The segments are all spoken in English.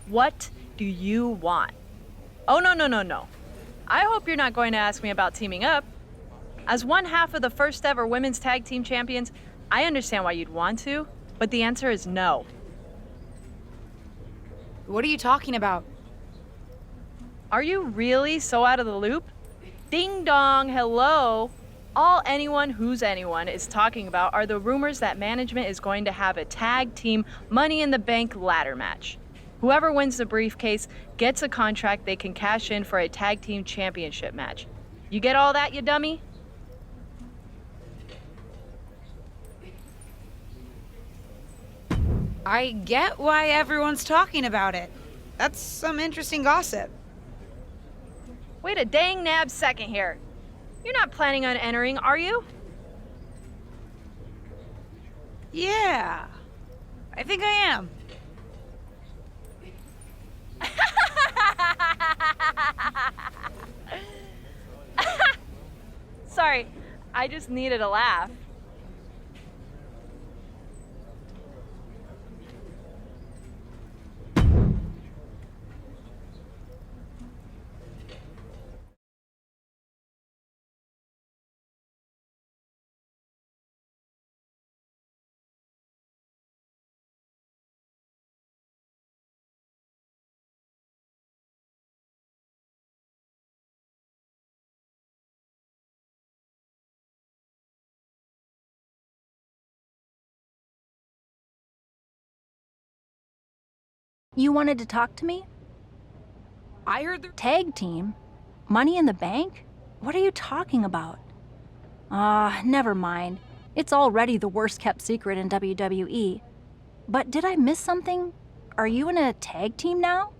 What do you want? Oh, no. I hope you're not going to ask me about teaming up. As one half of the first ever women's tag team champions, I understand why you'd want to, but the answer is no. What are you talking about? Are you really so out of the loop? Ding dong, hello. All anyone who's anyone is talking about are the rumors that management is going to have a tag team Money in the Bank ladder match. Whoever wins the briefcase gets a contract they can cash in for a tag team championship match. You get all that, you dummy? I get why everyone's talking about it. That's some interesting gossip. Wait a dang nab second here. You're not planning on entering, are you? Yeah, I think I am. Sorry, I just needed a laugh. You wanted to talk to me? I heard the Tag team? Money in the Bank? What are you talking about? Never mind. It's already the worst kept secret in WWE. But did I miss something? Are you in a tag team now?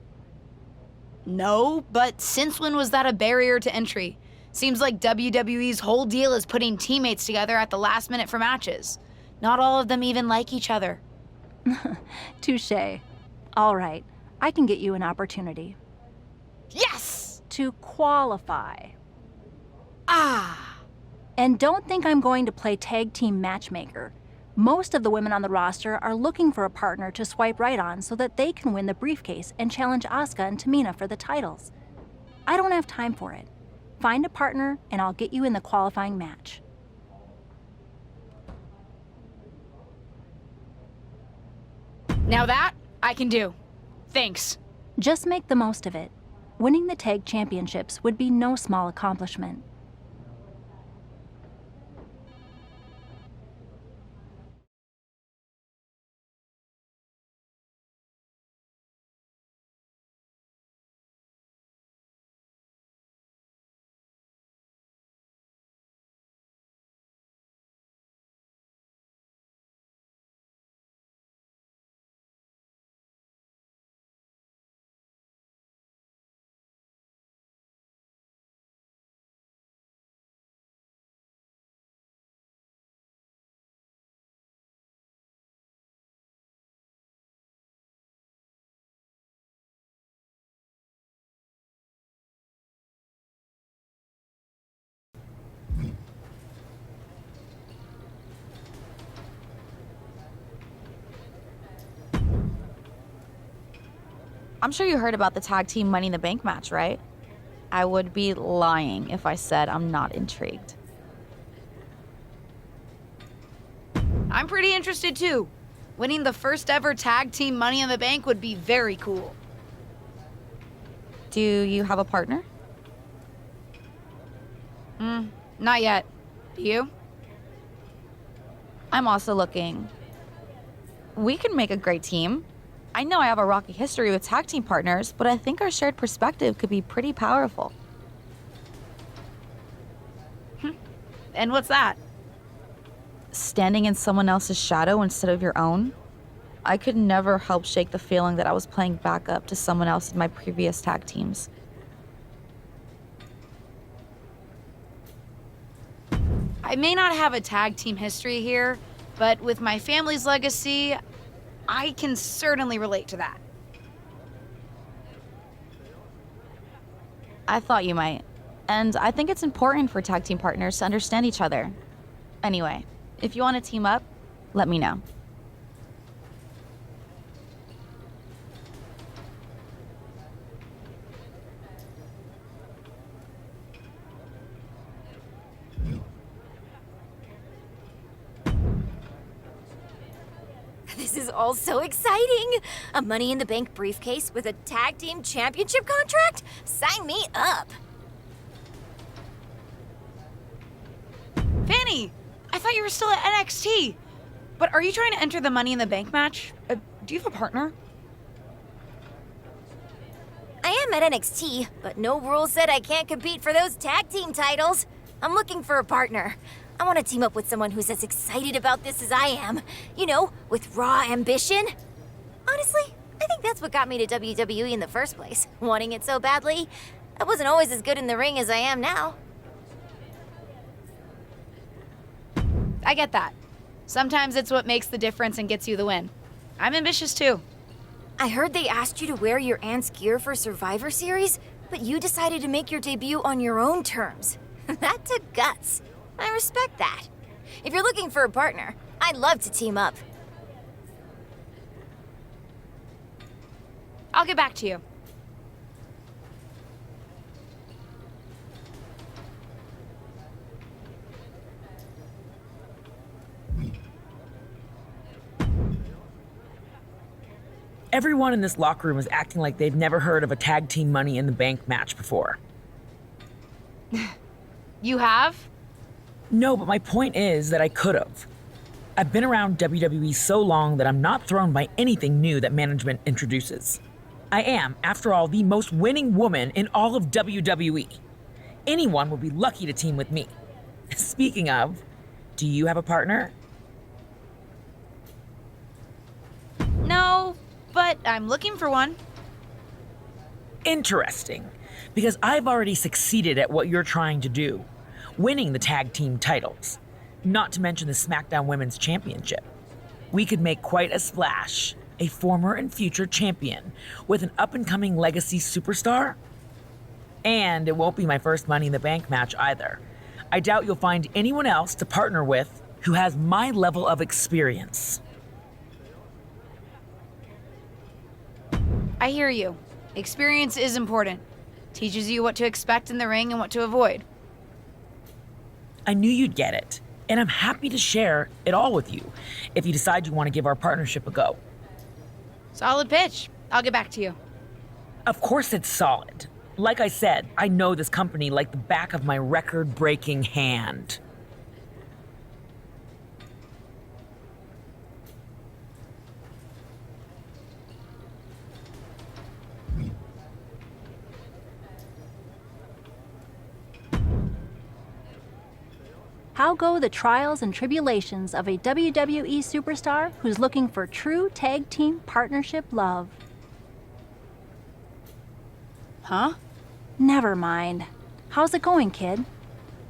No, but since when was that a barrier to entry? Seems like WWE's whole deal is putting teammates together at the last minute for matches. Not all of them even like each other. Touché. All right, I can get you an opportunity. Yes! To qualify. Ah! And don't think I'm going to play tag team matchmaker. Most of the women on the roster are looking for a partner to swipe right on so that they can win the briefcase and challenge Asuka and Tamina for the titles. I don't have time for it. Find a partner and I'll get you in the qualifying match. Now that I can do. Thanks. Just make the most of it. Winning the tag championships would be no small accomplishment. I'm sure you heard about the tag team Money in the Bank match, right? I would be lying if I said I'm not intrigued. I'm pretty interested too. Winning the first ever tag team Money in the Bank would be very cool. Do you have a partner? Not yet. Do you? I'm also looking. We can make a great team. I know I have a rocky history with tag team partners, but I think our shared perspective could be pretty powerful. And what's that? Standing in someone else's shadow instead of your own. I could never help shake the feeling that I was playing backup to someone else in my previous tag teams. I may not have a tag team history here, but with my family's legacy, I can certainly relate to that. I thought you might. And I think it's important for tag team partners to understand each other. Anyway, if you want to team up, let me know. This is all so exciting! A Money in the Bank briefcase with a tag team championship contract? Sign me up! Fanny, I thought you were still at NXT. But are you trying to enter the Money in the Bank match? Do you have a partner? I am at NXT, but no rule said I can't compete for those tag team titles. I'm looking for a partner. I want to team up with someone who's as excited about this as I am. You know, with raw ambition. Honestly, I think that's what got me to WWE in the first place. Wanting it so badly. I wasn't always as good in the ring as I am now. I get that. Sometimes it's what makes the difference and gets you the win. I'm ambitious too. I heard they asked you to wear your aunt's gear for Survivor Series, but you decided to make your debut on your own terms. That took guts. I respect that. If you're looking for a partner, I'd love to team up. I'll get back to you. Everyone in this locker room is acting like they've never heard of a tag team Money in the Bank match before. You have? No, but my point is that I could have. I've been around WWE so long that I'm not thrown by anything new that management introduces. I am, after all, the most winning woman in all of WWE. Anyone would be lucky to team with me. Speaking of, do you have a partner? No, but I'm looking for one. Interesting, because I've already succeeded at what you're trying to do, winning the tag team titles, not to mention the SmackDown Women's Championship. We could make quite a splash, a former and future champion with an up-and-coming legacy superstar. And it won't be my first Money in the Bank match either. I doubt you'll find anyone else to partner with who has my level of experience. I hear you. Experience is important. Teaches you what to expect in the ring and what to avoid. I knew you'd get it, and I'm happy to share it all with you if you decide you want to give our partnership a go. Solid pitch. I'll get back to you. Of course it's solid. Like I said, I know this company like the back of my record-breaking hand. How go the trials and tribulations of a WWE superstar who's looking for true tag team partnership love? Huh? Never mind. How's it going, kid?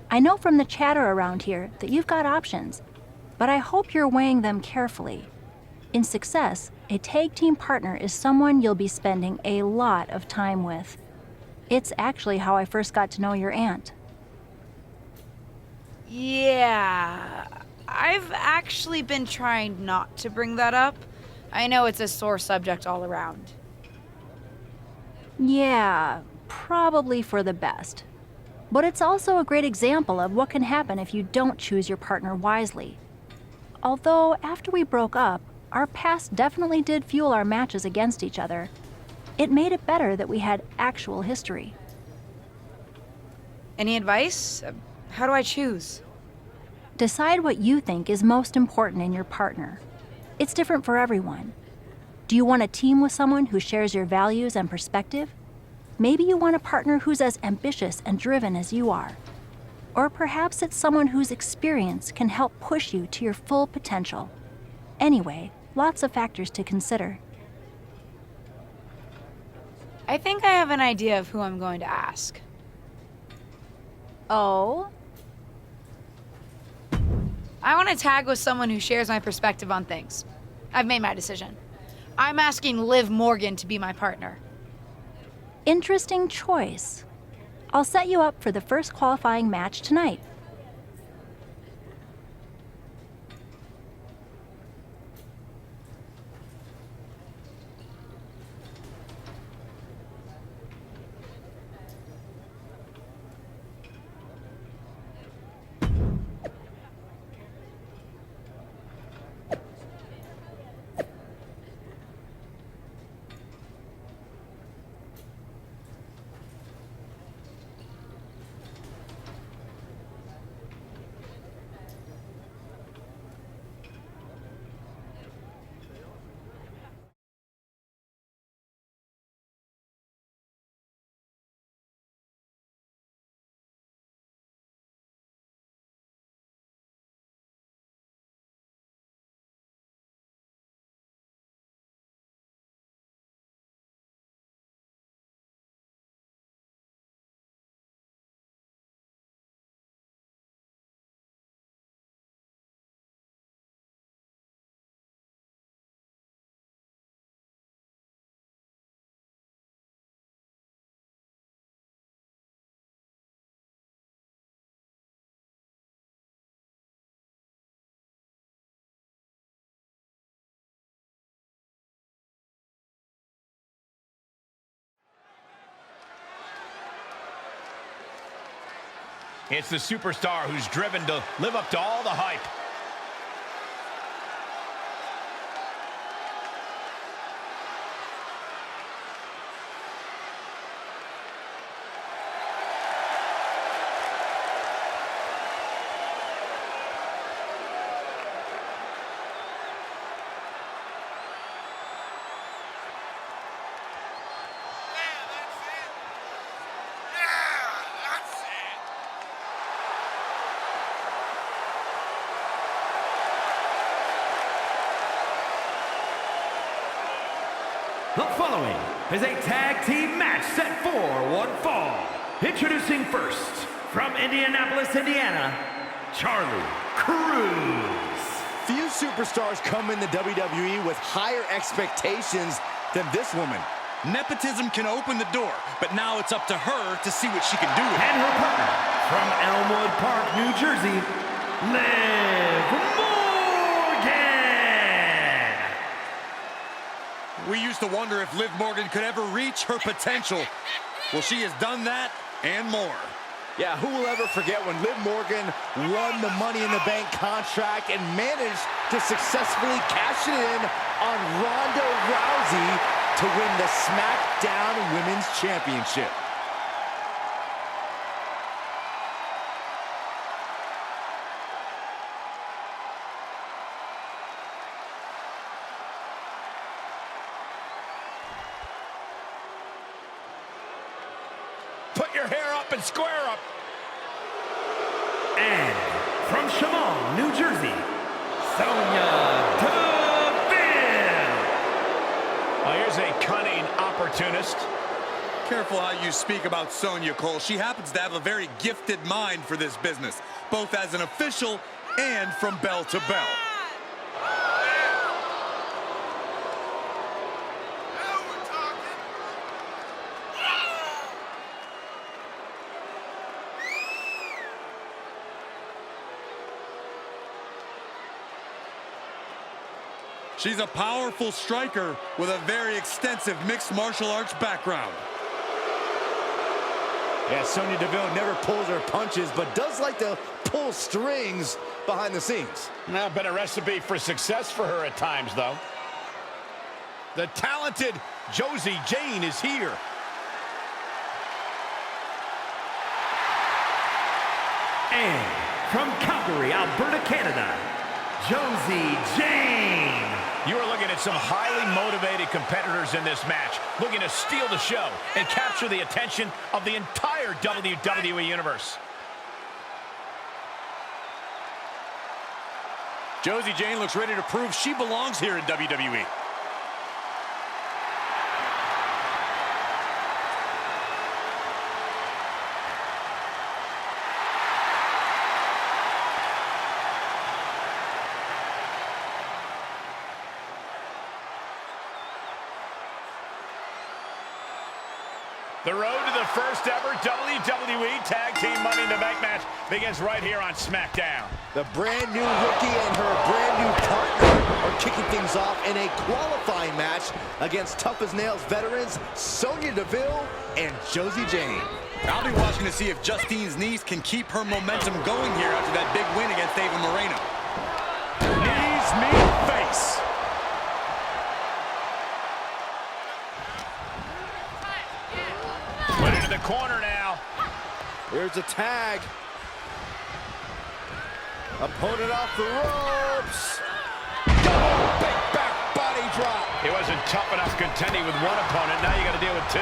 I know from the chatter around here that you've got options, but I hope you're weighing them carefully. In success, a tag team partner is someone you'll be spending a lot of time with. It's actually how I first got to know your aunt. Yeah, I've actually been trying not to bring that up. I know it's a sore subject all around. Yeah, probably for the best. But it's also a great example of what can happen if you don't choose your partner wisely. Although, after we broke up, our past definitely did fuel our matches against each other. It made it better that we had actual history. Any advice? How do I choose? Decide what you think is most important in your partner. It's different for everyone. Do you want a team with someone who shares your values and perspective? Maybe you want a partner who's as ambitious and driven as you are. Or perhaps it's someone whose experience can help push you to your full potential. Anyway, lots of factors to consider. I think I have an idea of who I'm going to ask. Oh? I want to tag with someone who shares my perspective on things. I've made my decision. I'm asking Liv Morgan to be my partner. Interesting choice. I'll set you up for the first qualifying match tonight. It's the superstar who's driven to live up to all the hype. The following is a tag team match set for one fall. Introducing first, from Indianapolis, Indiana, Charlie Kruel. Few superstars come in the WWE with higher expectations than this woman. Nepotism can open the door, but now it's up to her to see what she can do with it. And her partner, from Elmwood Park, New Jersey, Liv Morgan. We used to wonder if Liv Morgan could ever reach her potential. Well, she has done that and more. Yeah, who will ever forget when Liv Morgan won the Money in the Bank contract and managed to successfully cash it in on Ronda Rousey to win the SmackDown Women's Championship. Put your hair up and square up. And from Chemung, New Jersey, Sonya Deville. Well, here's a cunning opportunist. Careful how you speak about Sonya, Cole. She happens to have a very gifted mind for this business, both as an official and from bell to bell. She's a powerful striker with a very extensive mixed martial arts background. Yeah, Sonya Deville never pulls her punches, but does like to pull strings behind the scenes. Now, been a recipe for success for her at times, though. The talented Josie Jane is here. And from Calgary, Alberta, Canada, Josie Jane. You are looking at some highly motivated competitors in this match, looking to steal the show and capture the attention of the entire WWE Universe. Josie Jane looks ready to prove she belongs here in WWE. The road to the first ever WWE Tag Team Money in the Bank match begins right here on SmackDown. The brand new rookie and her brand new partner are kicking things off in a qualifying match against tough as nails veterans Sonya Deville and Josie Jane. I'll be watching to see if Justine's knees can keep her momentum going here after that big win against Ava Moreno. Knees meet face. Put into the corner now. Here's a tag. Opponent off the ropes. Big back body drop. It wasn't tough enough contending with one opponent. Now you got to deal with two.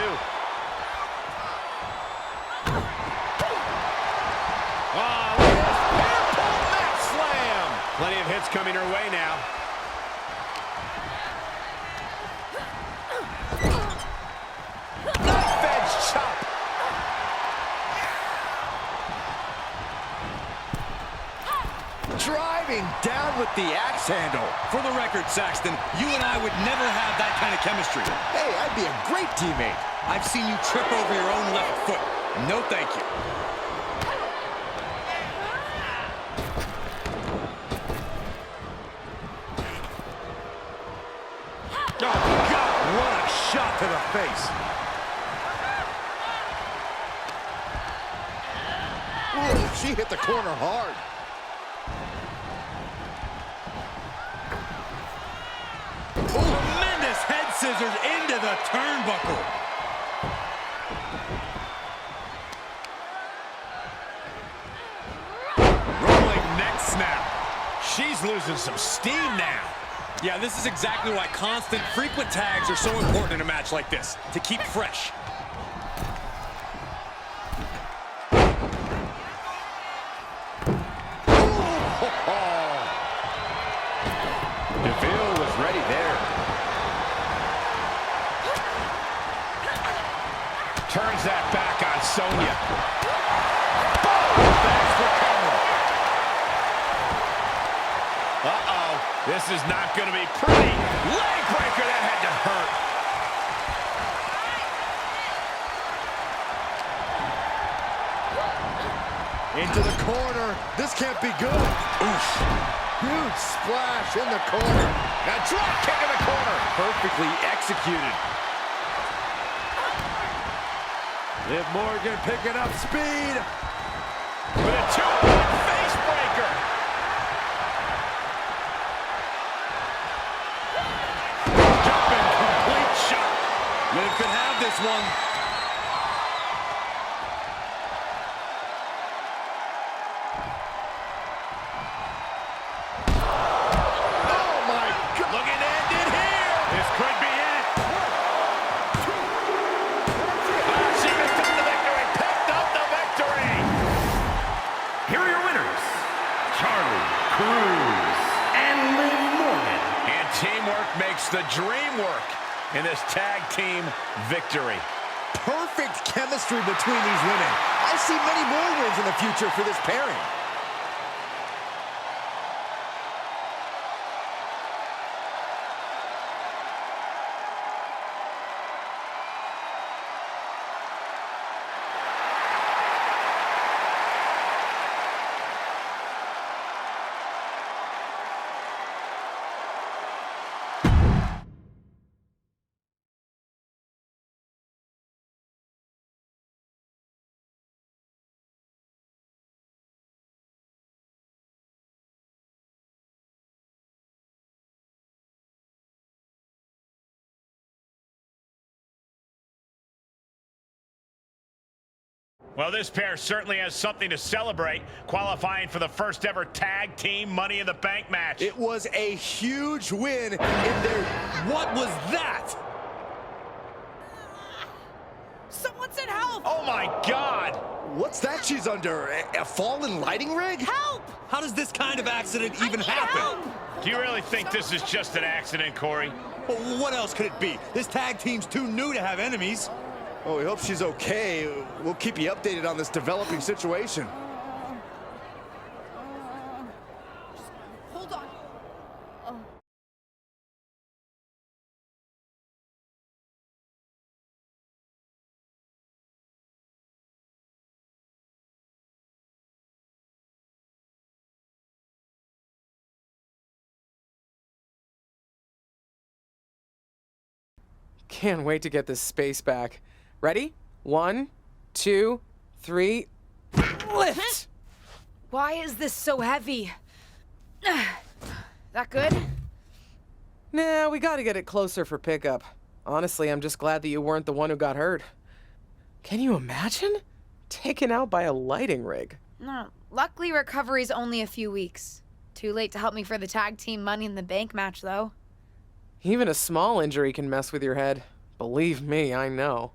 Oh, look at this pinfall mat slam. Plenty of hits coming her way now. Knife edge chop. Driving down with the axe handle. For the record, Saxton, you and I would never have that kind of chemistry. Hey, I'd be a great teammate. I've seen you trip over your own left foot. No thank you. Oh, God, what a shot to the face. Ooh, she hit the corner hard. Tremendous head scissors into the turnbuckle. Rolling neck snap. She's losing some steam now. Yeah, this is exactly why constant, frequent tags are so important in a match like this, to keep fresh. DeVille was ready there. Turns that back on Sonya. Thanks for coming. Uh-oh. This is not going to be pretty. Leg breaker, that had to hurt. Into the corner. This can't be good. Oof. Huge splash in the corner. Now drop kick in the corner. Perfectly executed. Liv Morgan picking up speed. With a 2-point face breaker. Jumping complete shot. Liv could have this one. Oh my God. Looking to end it here. This could be it. She missed on the victory. Picked up the victory. Here are your winners, Charlie Kruel and Liv Morgan. And teamwork makes the dream work in this tag team victory. Perfect chemistry between these women. I see many more wins in the future for this pairing. Well, this pair certainly has something to celebrate, qualifying for the first ever tag team Money in the Bank match. It was a huge win in their... What was that? Someone send help! Oh my God! What's that she's under? A fallen lighting rig? Help! How does this kind of accident even happen? Do you really think this is just an accident, Corey? Well, what else could it be? This tag team's too new to have enemies. Oh, we hope she's okay. We'll keep you updated on this developing situation. Hold on. Can't wait to get this space back. Ready? 1, 2, 3, lift! Why is this so heavy? That good? Nah, we gotta get it closer for pickup. Honestly, I'm just glad that you weren't the one who got hurt. Can you imagine? Taken out by a lighting rig. No, luckily recovery's only a few weeks. Too late to help me for the tag team Money in the Bank match, though. Even a small injury can mess with your head. Believe me, I know.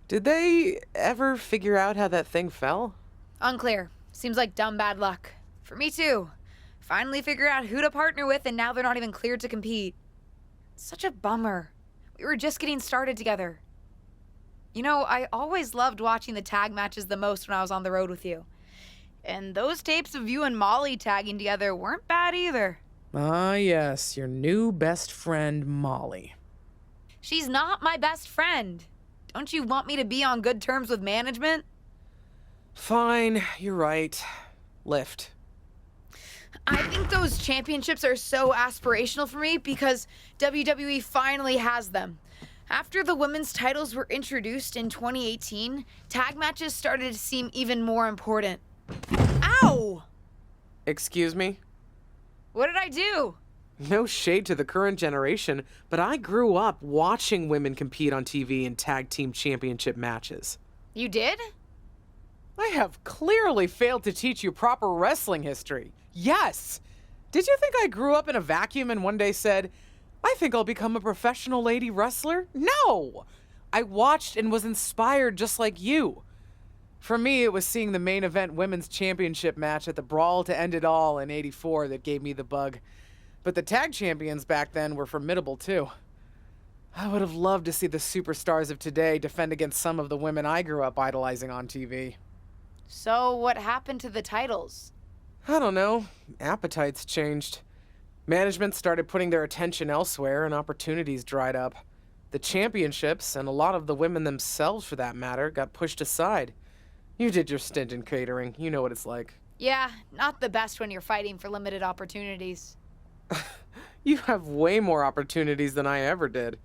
Did they ever figure out how that thing fell? Unclear. Seems like dumb bad luck. For me, too. Finally figured out who to partner with, and now they're not even cleared to compete. Such a bummer. We were just getting started together. You know, I always loved watching the tag matches the most when I was on the road with you. And those tapes of you and Molly tagging together weren't bad either. Ah, yes, your new best friend, Molly. She's not my best friend. Don't you want me to be on good terms with management? Fine, you're right. Lift. I think those championships are so aspirational for me because WWE finally has them. After the women's titles were introduced in 2018, tag matches started to seem even more important. Ow! Excuse me? What did I do? No shade to the current generation, but I grew up watching women compete on TV in tag team championship matches. You did? I have clearly failed to teach you proper wrestling history. Yes! Did you think I grew up in a vacuum and one day said, I think I'll become a professional lady wrestler? No! I watched and was inspired just like you. For me, it was seeing the main event women's championship match at the Brawl to End It All in '84 that gave me the bug. But the tag champions back then were formidable too. I would have loved to see the superstars of today defend against some of the women I grew up idolizing on TV. So what happened to the titles? I don't know. Appetites changed. Management started putting their attention elsewhere and opportunities dried up. The championships, and a lot of the women themselves for that matter, got pushed aside. You did your stint in catering. You know what it's like. Yeah, not the best when you're fighting for limited opportunities. You have way more opportunities than I ever did.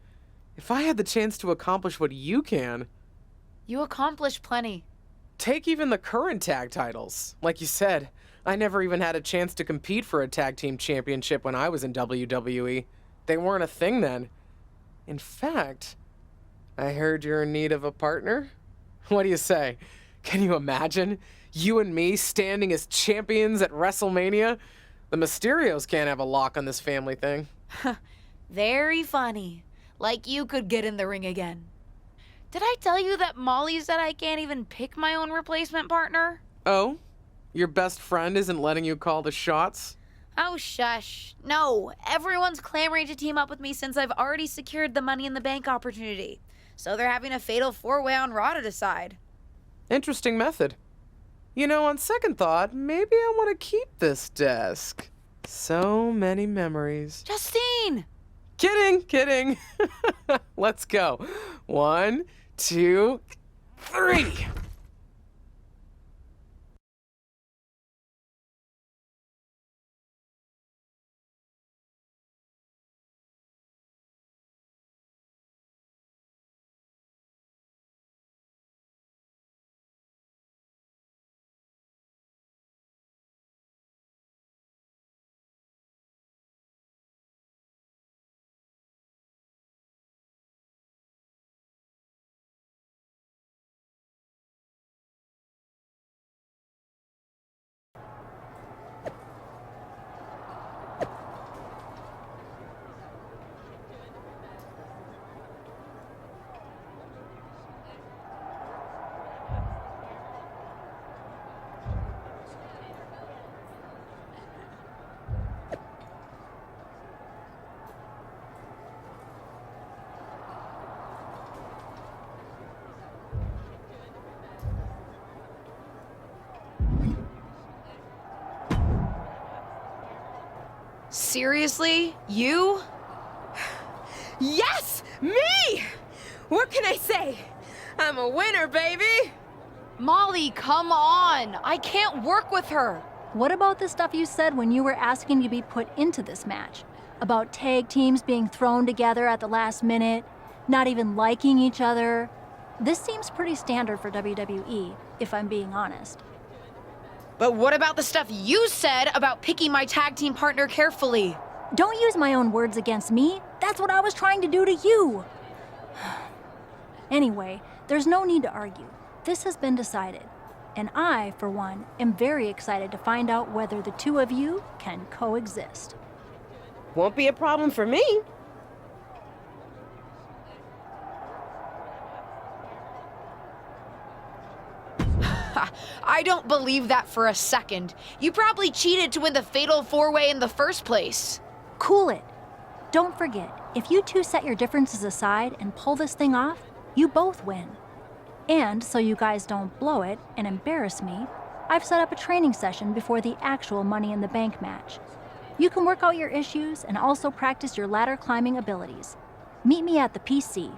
If I had the chance to accomplish what you can... You accomplished plenty. Take even the current tag titles. Like you said, I never even had a chance to compete for a tag team championship when I was in WWE. They weren't a thing then. In fact, I heard you're in need of a partner? What do you say? Can you imagine? You and me standing as champions at WrestleMania? The Mysterios can't have a lock on this family thing. Very funny. Like you could get in the ring again. Did I tell you that Molly said I can't even pick my own replacement partner? Oh? Your best friend isn't letting you call the shots? Oh, shush. No, everyone's clamoring to team up with me since I've already secured the Money in the Bank opportunity. So they're having a fatal four-way on Raw to decide. Interesting method. You know, on second thought, maybe I want to keep this desk. So many memories. Justine! Kidding. Let's go. 1, 2, 3. Seriously? You? Yes! Me! What can I say? I'm a winner, baby! Molly, come on! I can't work with her! What about the stuff you said when you were asking to be put into this match? About tag teams being thrown together at the last minute, not even liking each other? This seems pretty standard for WWE, if I'm being honest. But what about the stuff you said about picking my tag team partner carefully? Don't use my own words against me. That's what I was trying to do to you. Anyway, there's no need to argue. This has been decided. And I, for one, am very excited to find out whether the two of you can coexist. Won't be a problem for me. I don't believe that for a second. You probably cheated to win the fatal four-way in the first place. Cool it. Don't forget, if you two set your differences aside and pull this thing off, you both win. And so you guys don't blow it and embarrass me, I've set up a training session before the actual Money in the Bank match. You can work out your issues and also practice your ladder climbing abilities. Meet me at the PC.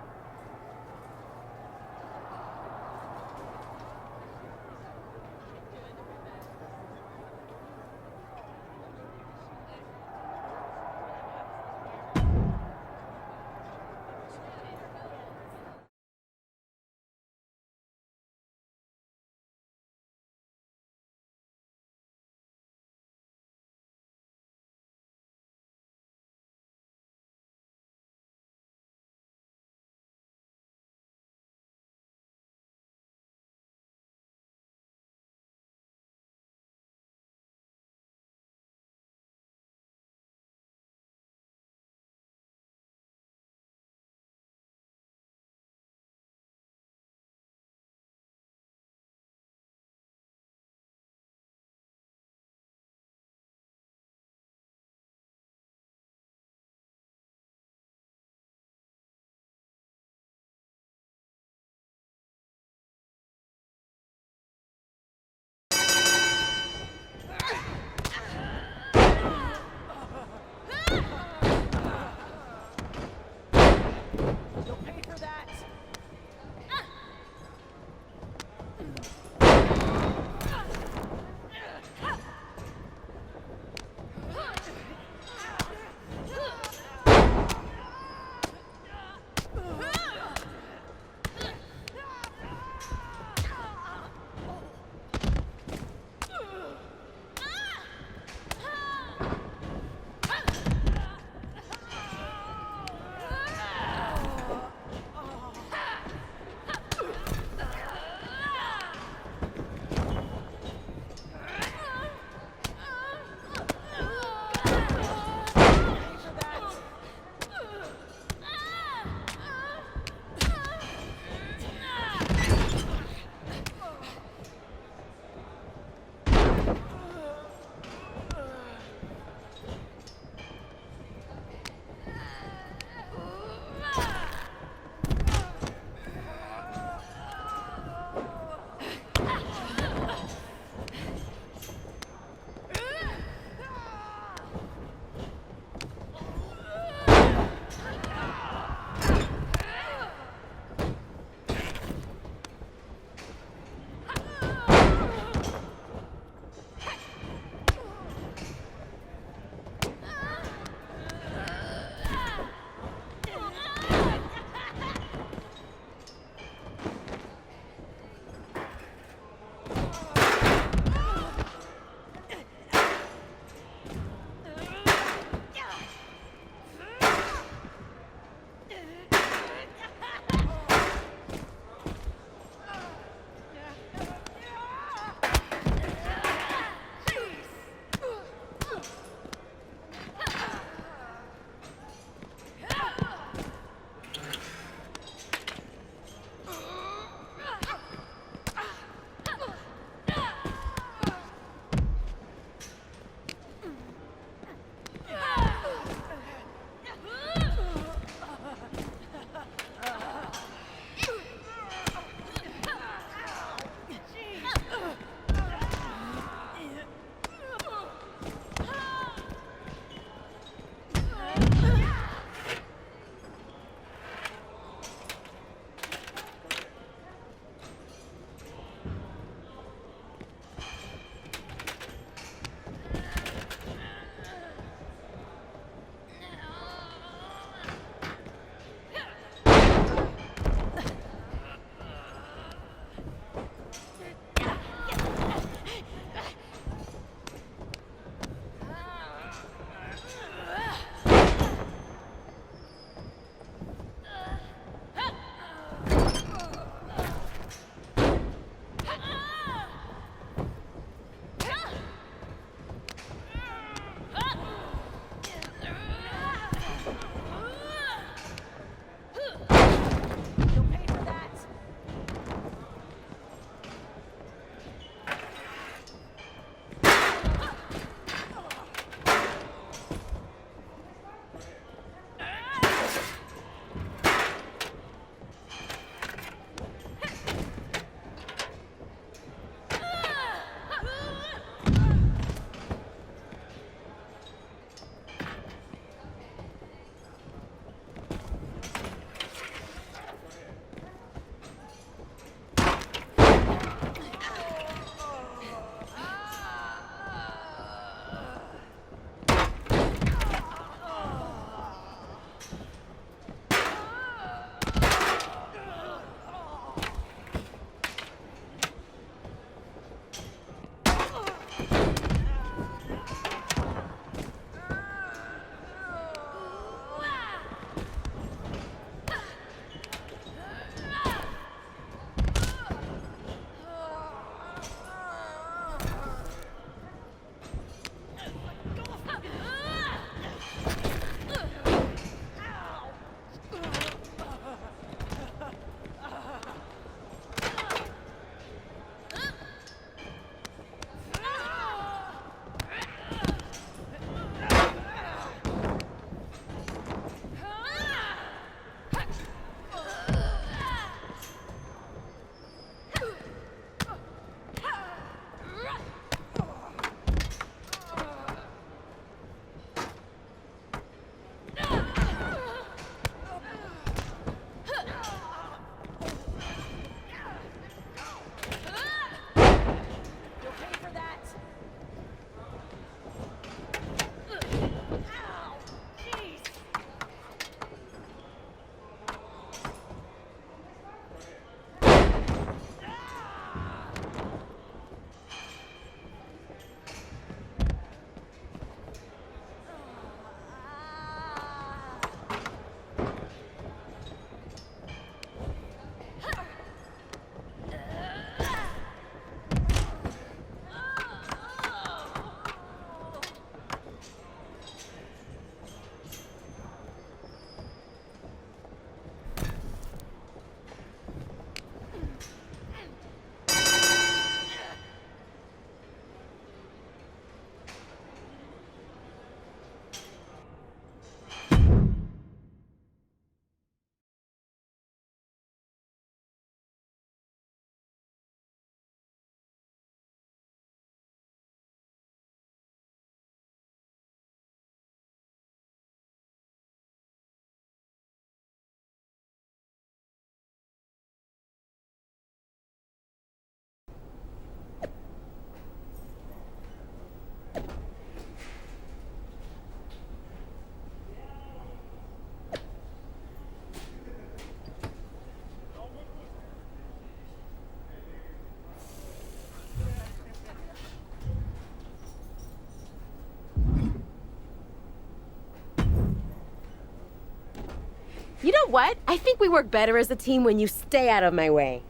You know what? I think we work better as a team when you stay out of my way.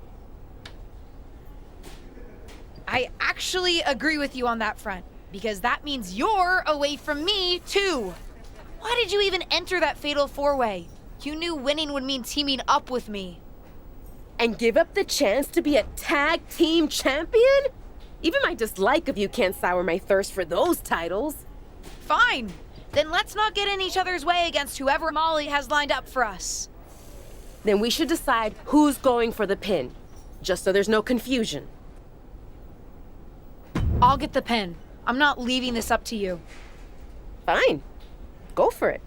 I actually agree with you on that front, because that means you're away from me, too. Why did you even enter that fatal four-way? You knew winning would mean teaming up with me. And give up the chance to be a tag team champion? Even my dislike of you can't sour my thirst for those titles. Fine. Then let's not get in each other's way against whoever Molly has lined up for us. Then we should decide who's going for the pin, just so there's no confusion. I'll get the pin. I'm not leaving this up to you. Fine. Go for it.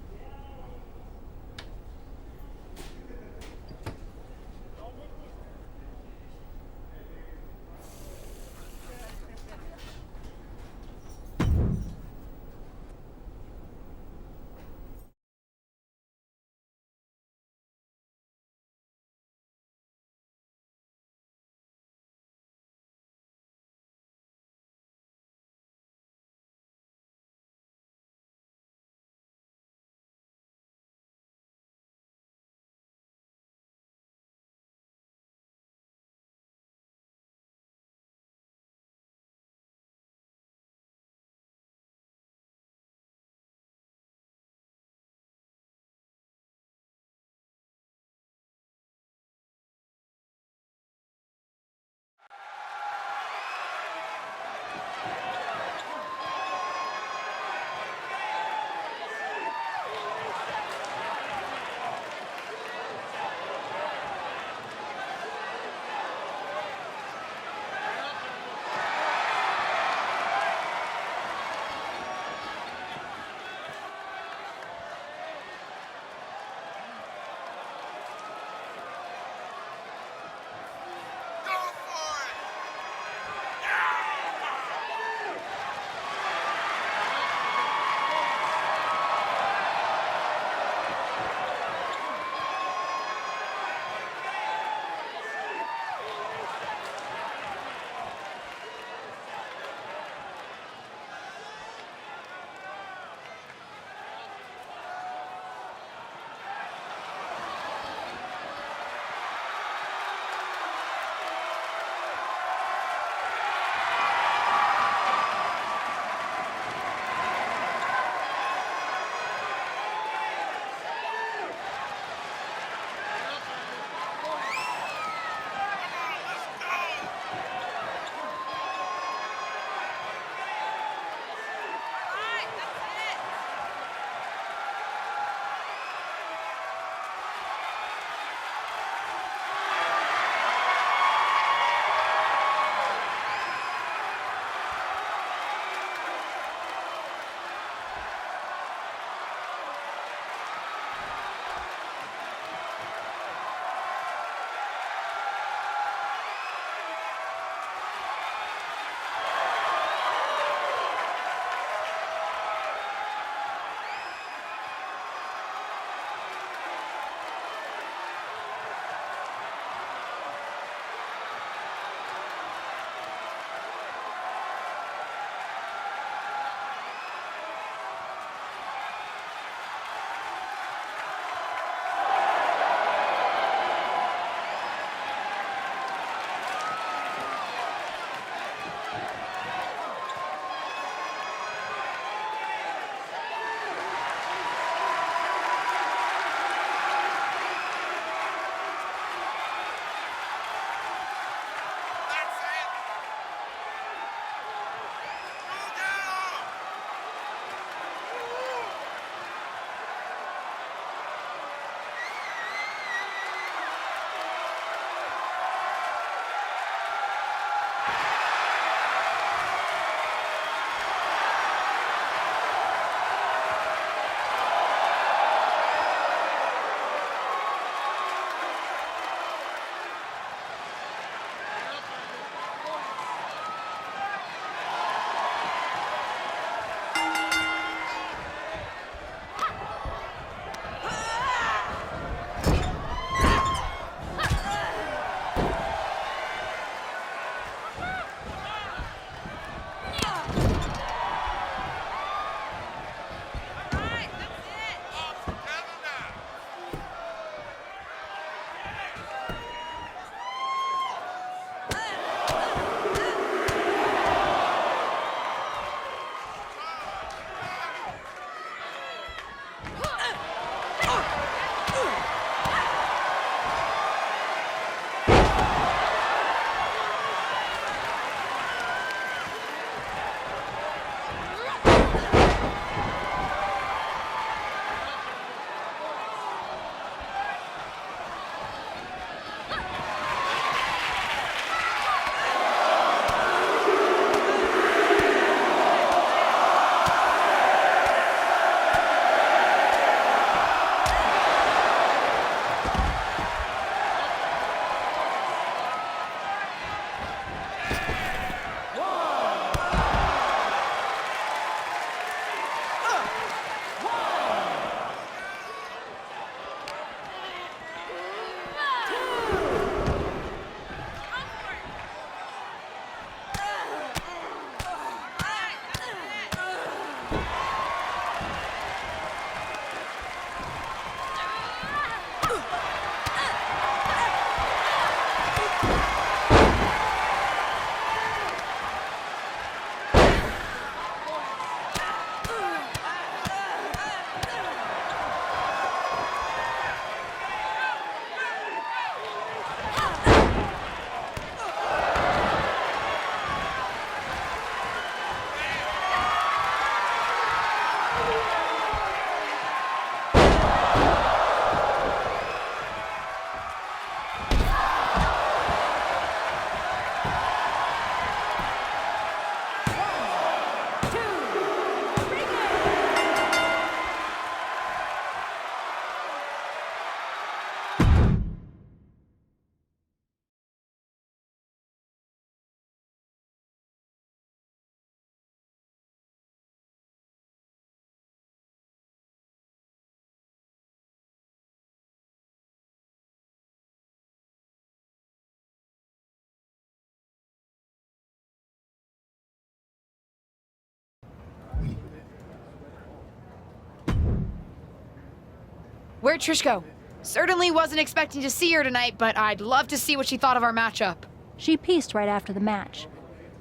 Where'd Trish go? Certainly wasn't expecting to see her tonight, but I'd love to see what she thought of our matchup. She pieced right after the match.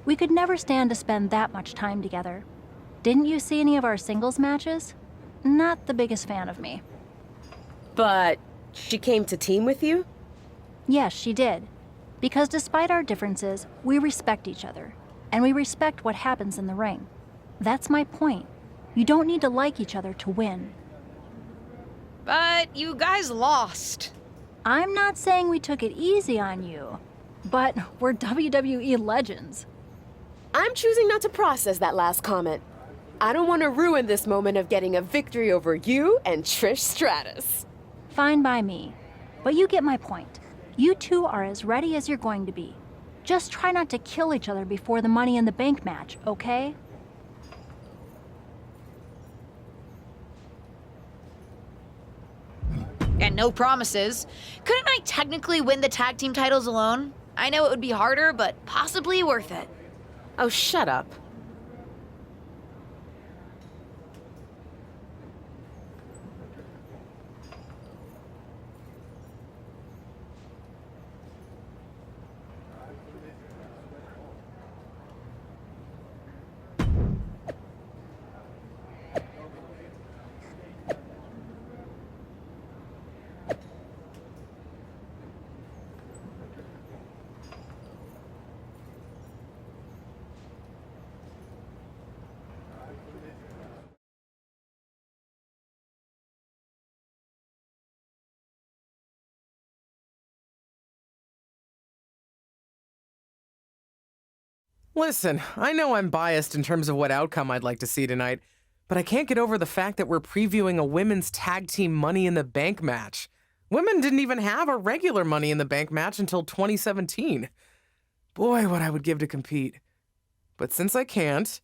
We could never stand to spend that much time together. Didn't you see any of our singles matches? Not the biggest fan of me. But she came to team with you? Yes, she did. Because despite our differences, we respect each other. And we respect what happens in the ring. That's my point. You don't need to like each other to win. But you guys lost. I'm not saying we took it easy on you, but we're WWE legends. I'm choosing not to process that last comment. I don't want to ruin this moment of getting a victory over you and Trish Stratus. Fine by me. But you get my point. You two are as ready as you're going to be. Just try not to kill each other before the Money in the Bank match, okay? And no promises. Couldn't I technically win the tag team titles alone? I know it would be harder, but possibly worth it. Oh, shut up. Listen, I know I'm biased in terms of what outcome I'd like to see tonight, but I can't get over the fact that we're previewing a women's tag team Money in the Bank match. Women didn't even have a regular Money in the Bank match until 2017. Boy, what I would give to compete. But since I can't,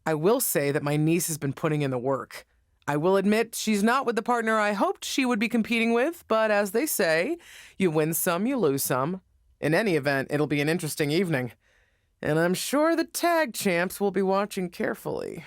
I will say that my niece has been putting in the work. I will admit she's not with the partner I hoped she would be competing with, but as they say, you win some, you lose some. In any event, it'll be an interesting evening. And I'm sure the tag champs will be watching carefully.